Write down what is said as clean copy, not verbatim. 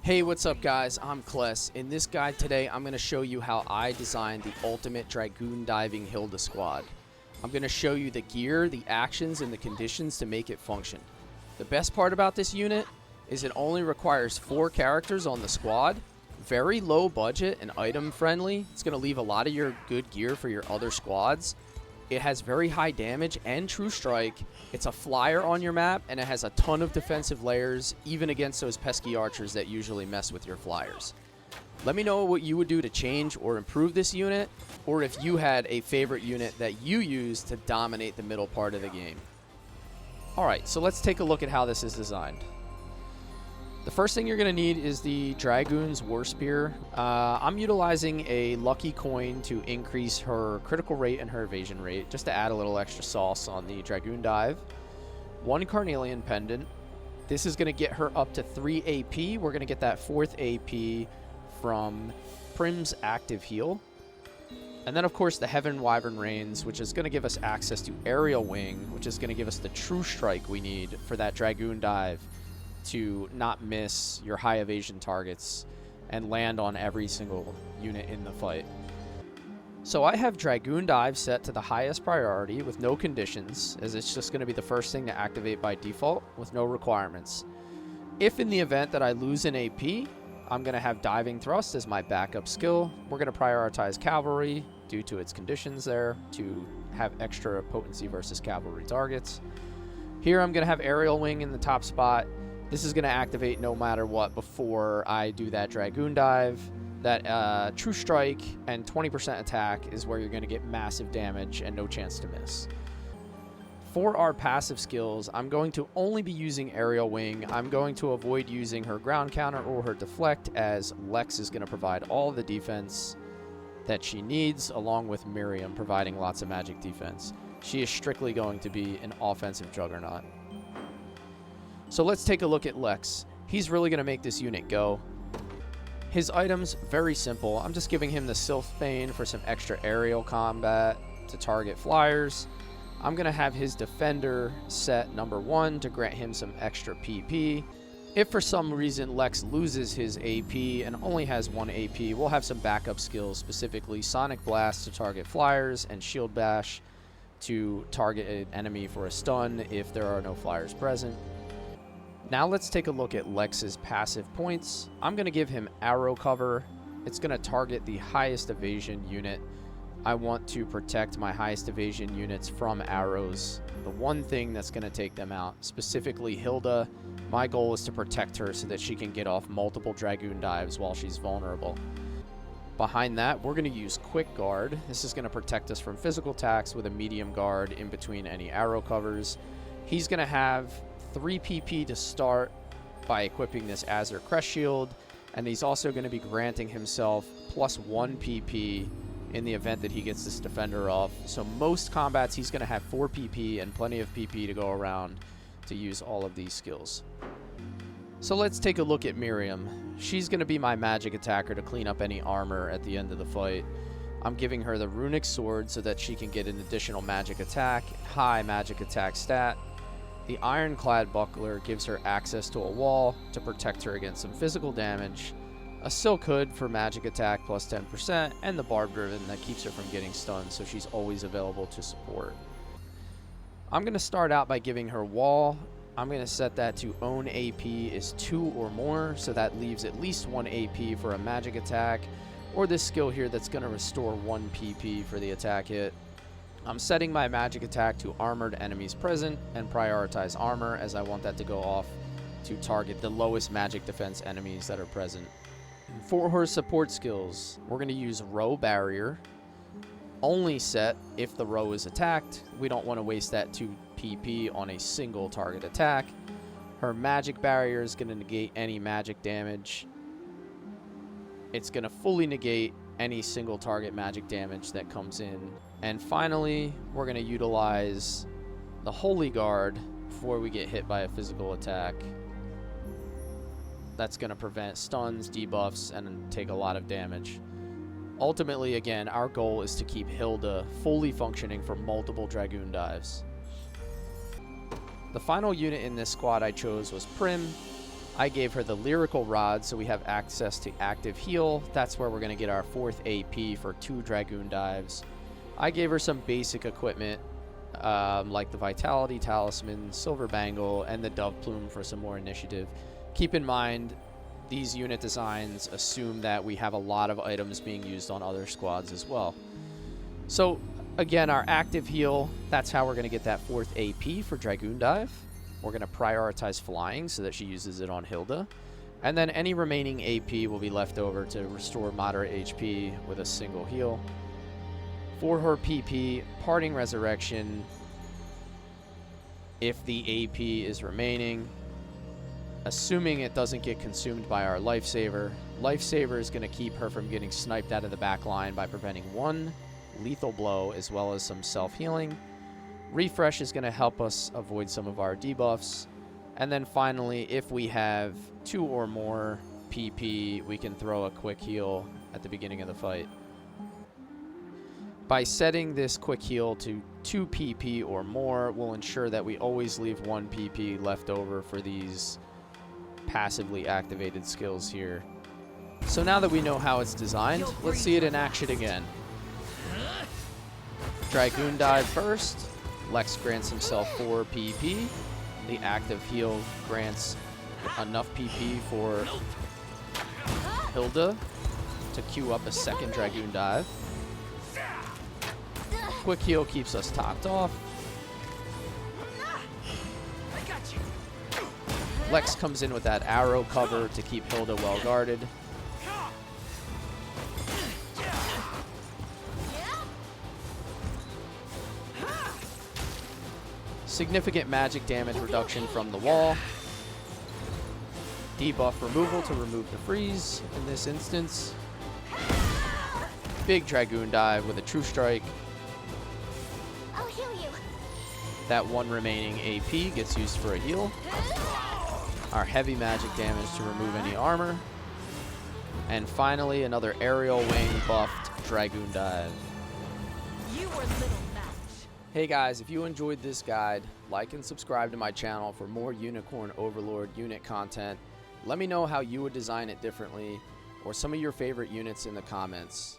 Hey, what's up guys? I'm Kless. In this guide today, I'm going to show you how I designed the ultimate Dragoon diving Hilda squad. I'm going to show you the gear, the actions, and the conditions to make it function. The best part about this unit is it only requires 4 characters on the squad, very low budget and item friendly. It's going to leave a lot of your good gear for your other squads. It has very high damage and true strike. It's a flyer on your map, and it has a ton of defensive layers, even against those pesky archers that usually mess with your flyers. Let me know what you would do to change or improve this unit, or if you had a favorite unit that you use to dominate the middle part of the game. Alright, so let's take a look at how this is designed. The first thing you're going to need is the Dragoon's War Spear. I'm utilizing a lucky coin to increase her critical rate and her evasion rate, just to add a little extra sauce on the Dragoon dive. 1 Carnelian Pendant. This is going to get her up to 3 AP. We're going to get that 4th AP from Prim's active heal. And then, of course, the Heaven Wyvern Reins, which is going to give us access to Aerial Wing, which is going to give us the true strike we need for that Dragoon dive to not miss your high evasion targets and land on every single unit in the fight. So I have Dragoon Dive set to the highest priority with no conditions, as it's just going to be the first thing to activate by default with no requirements. If in the event that I lose an AP, I'm going to have Diving Thrust as my backup skill. We're going to prioritize Cavalry due to its conditions there to have extra potency versus cavalry targets. Here I'm going to have Aerial Wing in the top spot. This is going to activate no matter what before I do that Dragoon Dive. That True Strike and 20% attack is where you're going to get massive damage and no chance to miss. For our passive skills, I'm going to only be using Aerial Wing. I'm going to avoid using her ground counter or her deflect, as Lex is going to provide all the defense that she needs, along with Miriam providing lots of magic defense. She is strictly going to be an offensive juggernaut. So let's take a look at Lex. He's really going to make this unit go. His items, very simple. I'm just giving him the Sylphbane for some extra aerial combat to target flyers. I'm going to have his Defender set number 1 to grant him some extra PP. If for some reason Lex loses his AP and only has 1 AP, we'll have some backup skills, specifically Sonic Blast to target flyers and Shield Bash to target an enemy for a stun if there are no flyers present. Now let's take a look at Lex's passive points. I'm going to give him Arrow Cover. It's going to target the highest evasion unit. I want to protect my highest evasion units from arrows. The one thing that's going to take them out, specifically Hilda, my goal is to protect her so that she can get off multiple Dragoon dives while she's vulnerable. Behind that, we're going to use Quick Guard. This is going to protect us from physical attacks with a medium guard in between any arrow covers. He's going to have 3 PP to start by equipping this Azure Crest Shield, and he's also going to be granting himself plus 1 PP in the event that he gets this Defender off. So most combats he's going to have 4 PP and plenty of PP to go around to use all of these skills. So let's take a look at Miriam. She's going to be my magic attacker to clean up any armor at the end of the fight. I'm giving her the Runic Sword so that she can get an additional magic attack, high magic attack stat. The Ironclad Buckler gives her access to a wall to protect her against some physical damage, a Silk Hood for magic attack plus 10%, and the Barbed Ribbon that keeps her from getting stunned, so she's always available to support. I'm going to start out by giving her Wall. I'm going to set that to Own AP is 2 or more, so that leaves at least 1 AP for a magic attack, or this skill here that's going to restore 1 PP for the attack hit. I'm setting my magic attack to armored enemies present and prioritize armor, as I want that to go off to target the lowest magic defense enemies that are present. For her support skills, we're going to use Row Barrier. Only set if the row is attacked. We don't want to waste that 2 PP on a single target attack. Her Magic Barrier is going to negate any magic damage. It's going to fully negate any single target magic damage that comes in. And finally, we're going to utilize the Holy Guard before we get hit by a physical attack. That's going to prevent stuns, debuffs, and take a lot of damage. Ultimately, again, our goal is to keep Hilda fully functioning for multiple Dragoon dives. The final unit in this squad I chose was Prim. I gave her the lyrical rod, so we have access to active heal. That's where we're going to get our 4th AP for 2 Dragoon dives. I gave her some basic equipment, like the Vitality Talisman, Silver Bangle, and the Dove Plume for some more initiative. Keep in mind, these unit designs assume that we have a lot of items being used on other squads as well. So, again, our active heal, that's how we're going to get that 4th AP for Dragoon Dive. We're going to prioritize flying so that she uses it on Hilda. And then any remaining AP will be left over to restore moderate HP with a single heal. For her PP, Parting Resurrection, if the AP is remaining, assuming it doesn't get consumed by our Lifesaver. Lifesaver is going to keep her from getting sniped out of the back line by preventing 1 lethal blow as well as some self-healing. Refresh is going to help us avoid some of our debuffs. And then finally, if we have 2 or more PP, we can throw a quick heal at the beginning of the fight. By setting this quick heal to 2 PP or more, we'll ensure that we always leave 1 PP left over for these passively activated skills here. So now that we know how it's designed, let's see it in action again. Dragoon Dive first. Lex grants himself 4 PP. The active heal grants enough PP for Hilda to queue up a 2nd Dragoon Dive. Quick heal keeps us topped off. Lex comes in with that arrow cover to keep Hilda well guarded. Significant magic damage reduction from the wall. Debuff removal to remove the freeze in this instance. Big Dragoon Dive with a True Strike. I'll heal you. That 1 remaining AP gets used for a heal. Our heavy magic damage to remove any armor. And finally, another aerial wing buffed Dragoon Dive. You were little match. Hey guys, if you enjoyed this guide, like and subscribe to my channel for more Unicorn Overlord unit content. Let me know how you would design it differently or some of your favorite units in the comments.